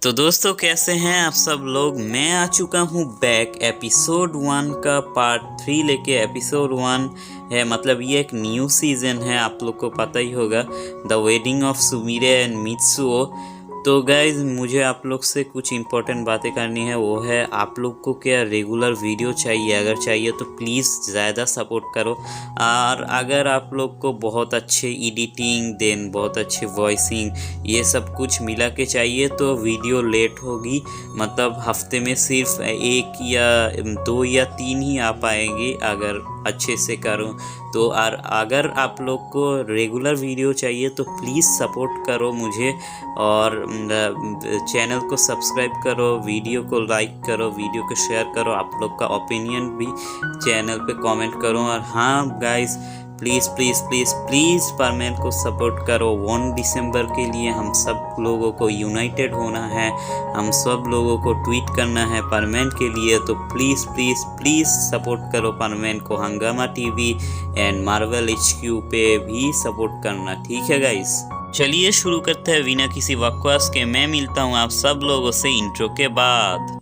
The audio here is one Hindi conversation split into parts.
तो दोस्तों कैसे हैं आप सब लोग। मैं आ चुका हूँ बैक एपिसोड 1 का पार्ट 3 लेके। एपिसोड 1 है मतलब ये एक न्यू सीज़न है, आप लोग को पता ही होगा, the wedding of Sumire and Mitsuo. तो गाइज मुझे आप लोग से कुछ इंपॉर्टेंट बातें करनी है, वो है आप लोग को क्या रेगुलर वीडियो चाहिए। अगर चाहिए तो प्लीज़ ज़्यादा सपोर्ट करो। और अगर आप लोग को बहुत अच्छे एडिटिंग देन बहुत अच्छे वॉइसिंग ये सब कुछ मिला के चाहिए तो वीडियो लेट होगी, मतलब हफ्ते में सिर्फ 1 या 2 या 3 ही आ पाएंगे अगर अच्छे से करूं तो। और अगर आप लोग को रेगुलर वीडियो चाहिए तो प्लीज़ सपोर्ट करो मुझे और चैनल को सब्सक्राइब करो, वीडियो को लाइक करो, वीडियो को शेयर करो, आप लोग का ओपिनियन भी चैनल पे कमेंट करो। और हाँ guys please please please please परमैन को सपोर्ट करो। 1 दिसंबर के लिए हम सब लोगों को यूनाइटेड होना है, हम सब लोगों को ट्वीट करना है परमैन के लिए। तो प्लीज़ प्लीज़ प्लीज़ सपोर्ट करो परमैन को। हंगामा टीवी एंड मार्वल HQ पे भी सपोर्ट करना, ठीक है गाइस। चलिए शुरू करते हैं बिना किसी बकवास के। मैं मिलता हूँ आप सब लोगों से इंट्रो के बाद।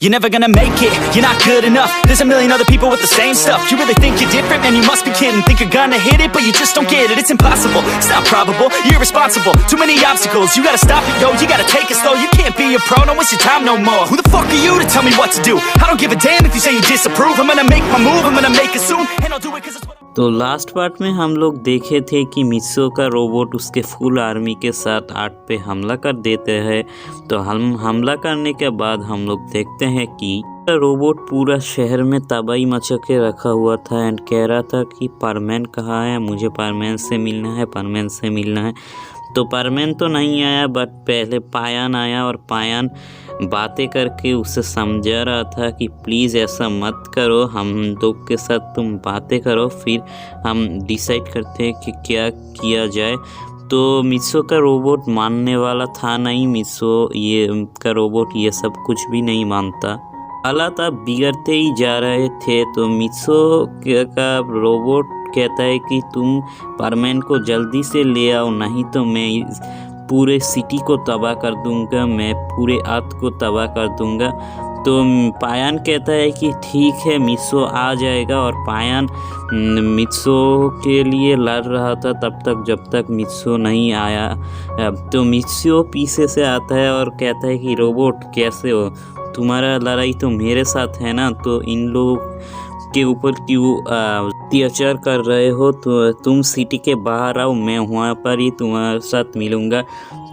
You're never gonna make it, you're not good enough. There's a million other people with the same stuff. You really think you're different? Man, you must be kidding. Think you're gonna hit it, but you just don't get it. It's impossible, it's not probable, you're irresponsible. Too many obstacles, you gotta stop it, yo. You gotta take it slow, you can't be a pro. Don't waste your time no more. Who the fuck are you to tell me what to do? I don't give a damn if you say you disapprove. I'm gonna make my move, I'm gonna make it soon. And I'll do it cause it's what तो लास्ट पार्ट में हम लोग देखे थे कि मित्सुओ का रोबोट उसके फुल आर्मी के साथ आर्ट पे हमला कर देते हैं। तो हम हमला करने के बाद हम लोग देखते हैं कि रोबोट पूरा शहर में तबाही मचा के रखा हुआ था एंड कह रहा था कि परमैन कहाँ है, मुझे परमैन से मिलना है, परमैन से मिलना है। तो परमैन तो नहीं आया बट पहले पायान आया और पायान बातें करके उसे समझा रहा था कि प्लीज़ ऐसा मत करो, हम लोग के साथ तुम बातें करो, फिर हम डिसाइड करते हैं कि क्या किया जाए। तो मित्सुओ का रोबोट मानने वाला था नहीं। मित्सुओ का रोबोट ये सब कुछ भी नहीं मानता, हालात अब बिगड़ते ही जा रहे थे। तो मित्सुओ का रोबोट कहता है कि तुम परमैन को जल्दी से ले आओ, नहीं तो मैं पूरे सिटी को तबाह कर दूंगा, मैं पूरे आर्थ को तबाह कर दूंगा। तो पायान कहता है कि ठीक है मित्सुओ आ जाएगा। और पायान मित्सुओ के लिए लड़ रहा था तब तक जब तक मित्सुओ नहीं आया। तो मित्सुओ पीछे से आता है और कहता है कि रोबोट कैसे हो, तुम्हारा लड़ाई तो मेरे साथ है ना, तो इन लोग के ऊपर क्यों अत्याचार कर रहे हो। तो तुम सिटी के बाहर आओ, मैं वहाँ पर ही तुम्हारे साथ मिलूँगा।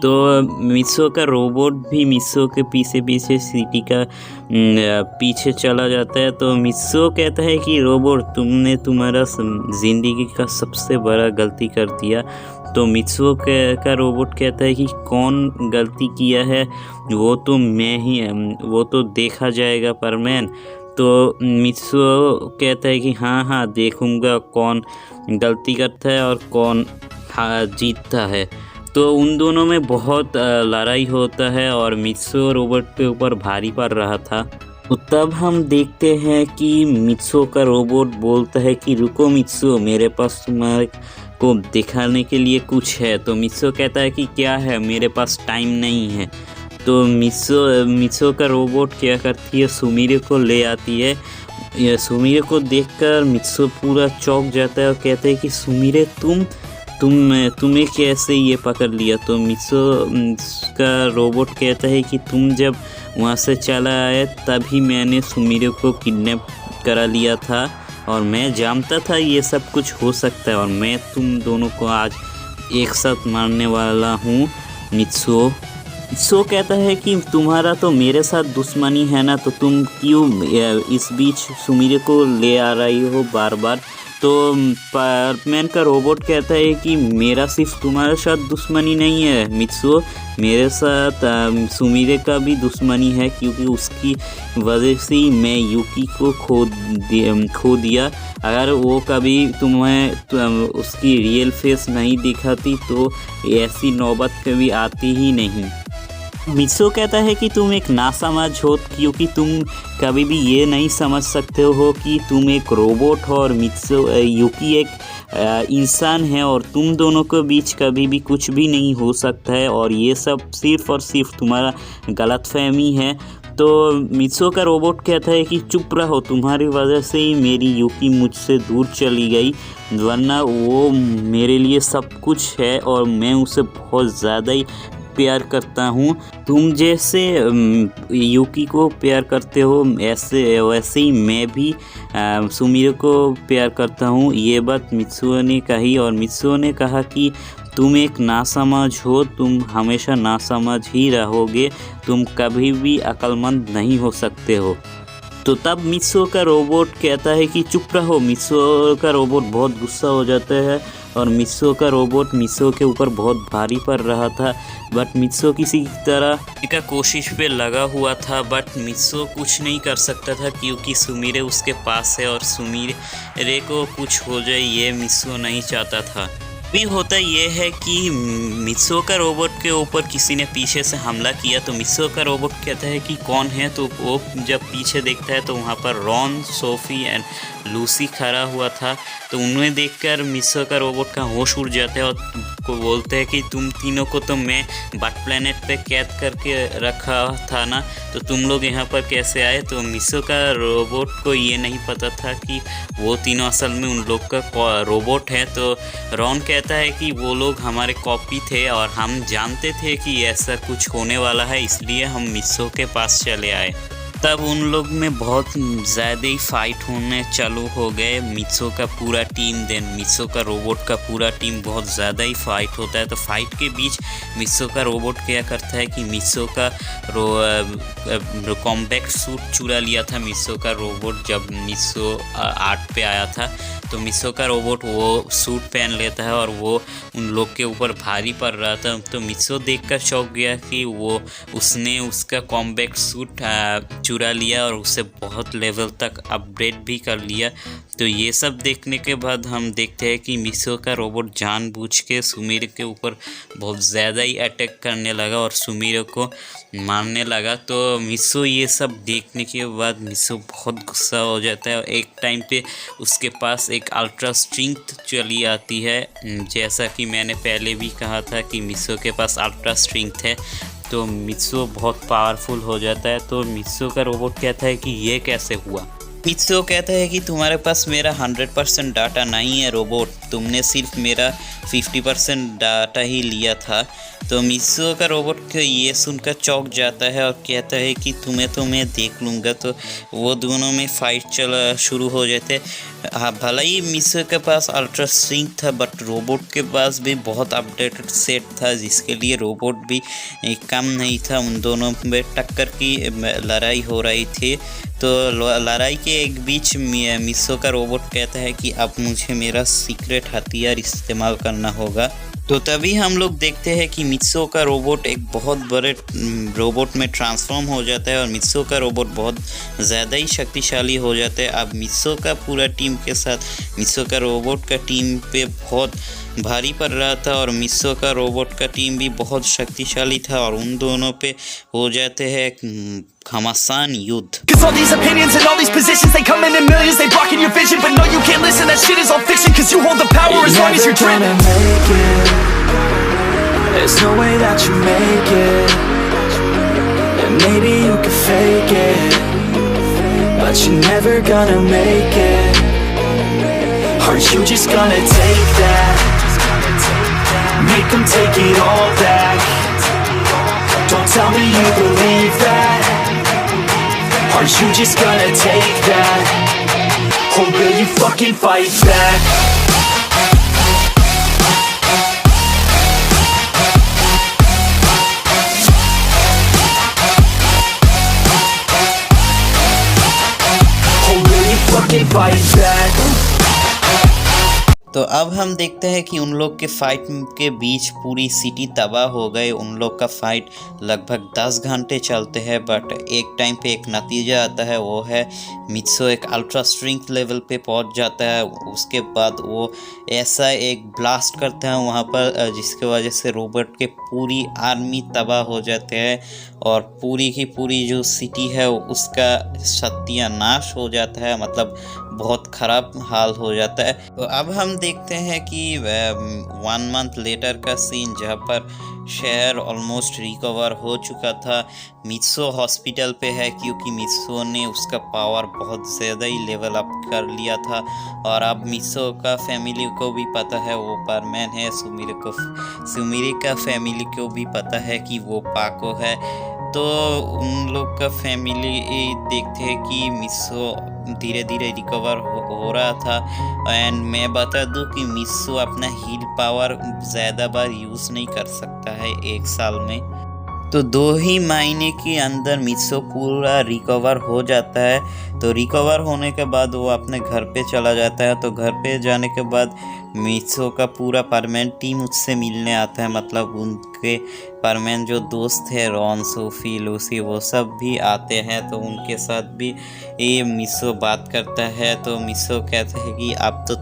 तो मित्सुओ का रोबोट भी मित्सुओ के पीछे पीछे सिटी का पीछे चला जाता है। तो मित्सुओ कहता है कि रोबोट तुमने तुम्हारा ज़िंदगी का सबसे बड़ा गलती कर दिया। तो मित्सुओ का रोबोट कहता है कि कौन गलती किया है, वो तो मैं ही, वो तो देखा जाएगा परमैन। तो मित्सुओ कहता है कि हाँ देखूंगा कौन गलती करता है और कौन जीतता है। तो उन दोनों में बहुत लड़ाई होता है और मित्सुओ रोबोट के ऊपर भारी पड़ रहा था। तो तब हम देखते हैं कि मित्सुओ का रोबोट बोलता है कि रुको मित्सुओ, मेरे पास तुम्हारे को दिखाने के लिए कुछ है। तो मित्सुओ कहता है कि क्या है, मेरे पास टाइम नहीं है। तो मित्सुओ का रोबोट क्या करती है, सुमिरे को ले आती है। सुमिरे को देखकर मित्सुओ पूरा चौंक जाता है और कहते हैं कि सुमिरे तुम्हें कैसे ये पकड़ लिया। तो मित्सुओ का रोबोट कहता है कि तुम जब वहाँ से चला आए तभी मैंने सुमिरे को किडनैप करा लिया था और मैं जानता था ये सब कुछ हो सकता है और मैं तुम दोनों को आज एक साथ मारने वाला हूँ। मित्सुओ कहता है कि तुम्हारा तो मेरे साथ दुश्मनी है ना, तो तुम क्यों इस बीच सुमिरे को ले आ रही हो बार बार। तो परमैन का रोबोट कहता है कि मेरा सिर्फ तुम्हारे साथ दुश्मनी नहीं है मित्सुओ, मेरे साथ सुमिरे का भी दुश्मनी है, क्योंकि उसकी वजह से ही मैं यूकी को खो दिया। अगर वो कभी तुम्हें उसकी रियल फेस नहीं दिखाती तो ऐसी नौबत कभी आती ही नहीं। मित्सो कहता है कि तुम एक नासमझ हो क्योंकि तुम कभी भी ये नहीं समझ सकते हो कि तुम एक रोबोट हो और यूकी एक इंसान है और तुम दोनों के बीच कभी भी कुछ भी नहीं हो सकता है और ये सब सिर्फ और सिर्फ तुम्हारा गलतफहमी है। तो मित्सो का रोबोट कहता है कि चुप रहो, तुम्हारी वजह से ही मेरी यूकी मुझसे दूर चली गई, वरना वो मेरे लिए सब कुछ है और मैं उसे बहुत ज़्यादा ही प्यार करता हूँ। तुम जैसे यूकी को प्यार करते हो वैसे ही मैं भी सुमिरो को प्यार करता हूँ। ये बात मित्सुओ ने कही और मित्सुओ ने कहा कि तुम एक नासमझ हो, तुम हमेशा नासमझ ही रहोगे, तुम कभी भी अक्लमंद नहीं हो सकते हो। तो तब मित्सुओ का रोबोट कहता है कि चुप रहो। मित्सुओ का रोबोट बहुत गुस्सा हो जाता है और मित्सुओ का रोबोट मित्सुओ के ऊपर बहुत भारी पड़ रहा था, बट मित्सुओ किसी तरह का कोशिश पे लगा हुआ था, बट मित्सुओ कुछ नहीं कर सकता था क्योंकि सुमिरे उसके पास है और सुमिरे को कुछ हो जाए ये मित्सुओ नहीं चाहता था। भी होता ये है कि मित्सुओ का रोबोट के ऊपर किसी ने पीछे से हमला किया तो मित्सुओ का रोबोट कहता है कि कौन है, तो वो जब पीछे देखता है तो वहाँ पर रॉन, सोफी एंड लूसी खड़ा हुआ था। तो उन्हें देखकर मित्सुओ का रोबोट का होश उड़ जाता है और को बोलते हैं कि तुम तीनों को तो मैं बट प्लेनेट पे कैद करके रखा था ना, तो तुम लोग यहाँ पर कैसे आए। तो मित्सुओ का रोबोट को ये नहीं पता था कि वो तीनों असल में उन लोग का रोबोट है। तो रॉन कहता है कि वो लोग हमारे कॉपी थे और हम जानते थे कि ऐसा कुछ होने वाला है, इसलिए हम मित्सुओ के पास चले आए। तब उन लोग में बहुत ज़्यादा ही फाइट होने चालू हो गए। मित्सुओ का पूरा टीम देन मित्सुओ का रोबोट का पूरा टीम बहुत ज़्यादा ही फाइट होता है। तो फाइट के बीच मित्सुओ का रोबोट क्या करता है कि मित्सुओ का कॉम्बैट सूट चुरा लिया था मित्सुओ का रोबोट जब मित्सुओ 8 पे आया था। तो मित्सुओ का रोबोट वो सूट पहन लेता है और वो उन लोग के ऊपर भारी पड़ रहा था। तो मित्सुओ देखकर चौंक गया कि उसने उसका कॉम्बैट सूट चुरा लिया और उसे बहुत लेवल तक अपग्रेड भी कर लिया। तो ये सब देखने के बाद हम देखते हैं कि मित्सुओ का रोबोट जानबूझ के सुमिरो के ऊपर बहुत ज़्यादा ही अटैक करने लगा और सुमिरो को मारने लगा। तो मित्सुओ ये सब देखने के बाद मित्सुओ बहुत गुस्सा हो जाता है और एक टाइम पे उसके पास एक अल्ट्रा स्ट्रेंथ चली आती है। जैसा कि मैंने पहले भी कहा था कि मित्सुओ के पास अल्ट्रा स्ट्रेंथ है, तो मित्सुओ बहुत पावरफुल हो जाता है। तो मित्सुओ का रोबोट कहता है कि ये कैसे हुआ। मित्सुओ कहता है कि तुम्हारे पास मेरा 100% डाटा नहीं है रोबोट, तुमने सिर्फ मेरा 50% डाटा ही लिया था। तो मित्सुओ का रोबोट को ये सुनकर चौंक जाता है और कहता है कि तुम्हें तो मैं देख लूँगा। तो वो दोनों में फाइट शुरू हो जाते। हाँ, भला ही मित्सुओ के पास अल्ट्रा स्ट्रेंथ था, बट रोबोट के पास भी बहुत अपडेटेड सेट था, जिसके लिए रोबोट भी कम नहीं था। उन दोनों में टक्कर की लड़ाई हो रही थी। तो लड़ाई के एक बीच मित्सुओ का रोबोट कहता है कि अब मुझे मेरा सीक्रेट हथियार इस्तेमाल करना होगा। तो तभी हम लोग देखते हैं कि मित्सुओ का रोबोट एक बहुत बड़े रोबोट में ट्रांसफॉर्म हो जाता है और मित्सुओ का रोबोट बहुत ज़्यादा ही शक्तिशाली हो जाता है। अब मित्सुओ का पूरा टीम के साथ मित्सुओ का रोबोट का टीम पे बहुत भारी पड़ रहा था और मित्सुओ का रोबोट का टीम भी बहुत शक्तिशाली था और उन दोनों पे हो जाते हैं घमासान युद्ध। Cause all these opinions and all these positions, they come in millions, they blocking your vision. But no, you can't listen, that shit is all fiction. Cause you hold the power as long as you're dreaming. Make it. There's no way that you make it. And maybe you can fake it, but you're never gonna make it. Aren't you just gonna take that? Make them take it all back. Don't tell me you believe that. Aren't you just gonna take that? Or will you fucking fight back? Or will you fucking fight back? तो अब हम देखते हैं कि उन लोग के फाइट के बीच पूरी सिटी तबाह हो गए। उन लोग का फाइट लगभग 10 घंटे चलते हैं, बट एक टाइम पे एक नतीजा आता है, वो है मित्सो एक अल्ट्रा स्ट्रेंथ लेवल पे पहुंच जाता है। उसके बाद वो ऐसा एक ब्लास्ट करता है वहाँ पर जिसके वजह से रोबोट के पूरी आर्मी तबाह हो जाते हैं और पूरी की पूरी जो सिटी है उसका सत्यानाश हो जाता है, मतलब बहुत ख़राब हाल हो जाता है। तो अब हम देखते हैं कि 1 मंथ लेटर का सीन, जहाँ पर शहर ऑलमोस्ट रिकवर हो चुका था। मित्सो हॉस्पिटल पे है क्योंकि मित्सो ने उसका पावर बहुत ज़्यादा ही लेवल अप कर लिया था और अब मित्सो का फैमिली को भी पता है वो परमैन है, सुमिरे का फैमिली को भी पता है कि वो पाको है। तो उन लोग का फैमिली देखते हैं कि मित्सो धीरे धीरे रिकवर हो रहा था। एंड मैं बता दूं कि मित्सो अपना हील पावर ज़्यादा बार यूज़ नहीं कर सकता है 1 साल में। तो 2 ही महीने के अंदर मित्सो पूरा रिकवर हो जाता है। तो रिकवर होने के बाद वो अपने घर पे चला जाता है। तो घर पे जाने के बाद मित्सो का पूरा परमानेंट टीम उससे मिलने आता है, मतलब उनके परमानेंट जो दोस्त है रॉन, सोफी, लूसी, वो सब भी आते हैं। तो उनके साथ भी ये मित्सो बात करता है। तो मित्सो कहता है कि अब तो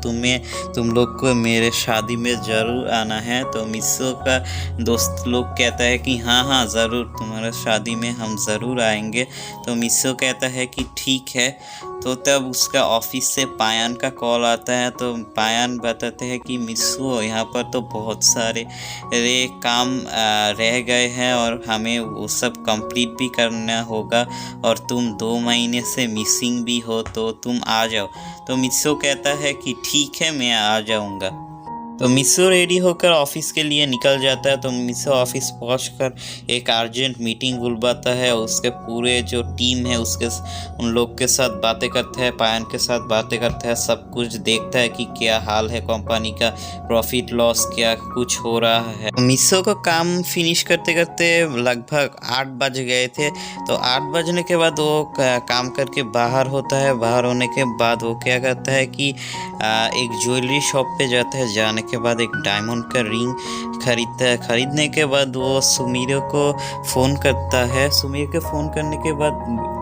तुम लोग को मेरे शादी में ज़रूर आना है। तो मित्सो का दोस्त लोग कहता है कि हाँ ज़रूर, तुम्हारा शादी में हम ज़रूर आएंगे। तो मित्सो कहता है कि ठीक है। तो तब उसका ऑफिस से पायान का कॉल आता है। तो पायान बताते हैं कि मित्सो यहाँ पर तो बहुत सारे काम रह गए हैं और हमें वो सब कंप्लीट भी करना होगा और तुम 2 महीने से मिसिंग भी हो, तो तुम आ जाओ। तो मित्सो कहता है कि ठीक है, मैं आ जाऊँगा। तो मित्सो रेडी होकर ऑफिस के लिए निकल जाता है। तो मित्सो ऑफिस पहुंचकर एक अर्जेंट मीटिंग बुलवाता है। उसके पूरे जो टीम है उसके उन लोग के साथ बातें करता है, पायन के साथ बातें करता है, सब कुछ देखता है कि क्या हाल है कंपनी का, प्रॉफिट लॉस क्या कुछ हो रहा है। मित्सो को काम फिनिश करते करते लगभग 8 बज गए थे। तो 8 बजने के बाद वो काम करके बाहर होता है। बाहर होने के बाद वो क्या करता है कि एक ज्वेलरी शॉप पे जाता है। जाने के बाद एक डायमंड का रिंग खरीदता है। खरीदने के बाद वो सुमिरे को फ़ोन करता है। सुमिरे के फ़ोन करने के बाद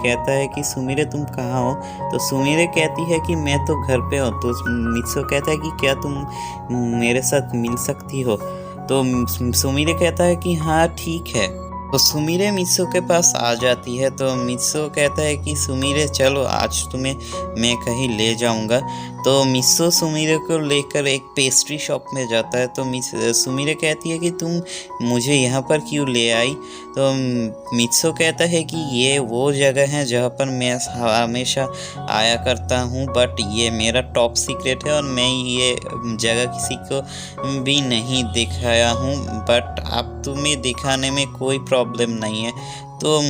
कहता है कि सुमिरे तुम कहाँ हो। तो सुमिरे कहती है कि मैं तो घर पे हूँ। तो मित्सो कहता है कि क्या तुम मेरे साथ मिल सकती हो। तो सुमिरे कहता है कि हाँ ठीक है। तो सुमिरे मित्सो के पास आ जाती है। तो मित्सो कहता है कि सुमिरे चलो आज तुम्हें मैं कहीं ले जाऊंगा। तो मित्सो सुमिरे को लेकर एक पेस्ट्री शॉप में जाता है। तो सुमिरे कहती है कि तुम मुझे यहाँ पर क्यों ले आई। तो मित्सो कहता है कि ये वो जगह है जहाँ पर मैं हमेशा आया करता हूँ, बट ये मेरा टॉप सीक्रेट है और मैं ये जगह किसी को भी नहीं दिखाया हूँ, बट अब तुम्हें दिखाने में कोई प्रॉब्लम नहीं है। तो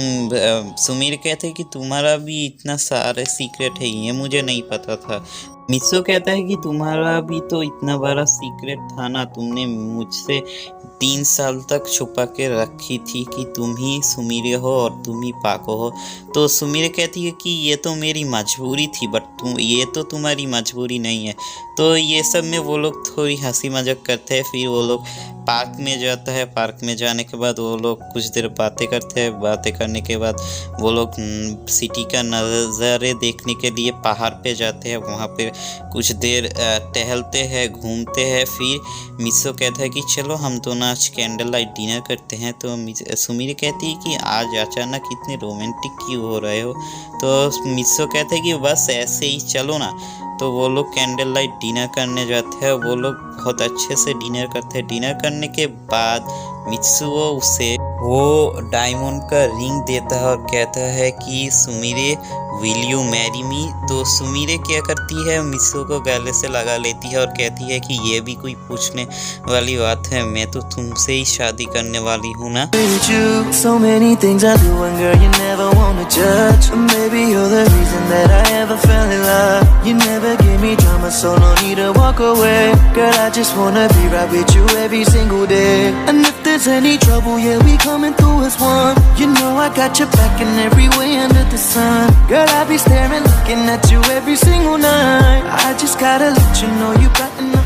सुमिर कहते हैं कि तुम्हारा भी इतना सारे सीक्रेट है, ये मुझे नहीं पता था। मित्सो कहता है कि तुम्हारा भी तो इतना बड़ा सीक्रेट था ना, तुमने मुझसे 3 साल तक छुपा के रखी थी कि तुम ही सुमिरे हो और तुम ही पाको हो। तो सुमिरे कहती है कि ये तो मेरी मजबूरी थी, बट ये तो तुम्हारी मजबूरी नहीं है। तो ये सब में वो लोग थोड़ी हंसी मजाक करते हैं। फिर वो लोग पार्क में जाता है। पार्क में जाने के बाद वो लोग कुछ देर बातें करते हैं। बातें करने के बाद वो लोग सिटी का नज़ारे देखने के लिए पहाड़ पे जाते हैं। वहाँ पे कुछ देर टहलते हैं, घूमते हैं। फिर मित्सो कहता है कि चलो हम दोनों आज कैंडल लाइट डिनर करते हैं। तो सुमिरे कहती है कि आज अचानक इतने रोमांटिक क्यों हो रहे हो। तो मित्सो कहता है कि बस ऐसे ही चलो ना। तो वो लोग कैंडल लाइट डिनर करने जाते हैं। वो लोग बहुत अच्छे से डिनर करते हैं। डिनर करने के बाद मित्सो उसे वो डायमंड का रिंग देता है और कहता है कि Sumire will you marry me. तो सुमिरे क्या करती है, मित्सो को गले से लगा लेती है और कहती है कि ये भी कोई पूछने वाली बात है, मैं तो तुमसे ही शादी करने वाली हूँ ना। So many things I do and girl you never wanna judge. Maybe you're the reason that I ever fell in love. You never give me drama, so no need to walk away. Girl, I just wanna be right with you every single day. And if there's any trouble, yeah, we coming through as one. You know I got your back in every way under the sun. Girl, I be staring, looking at you every single night. I just gotta let you know you got enough.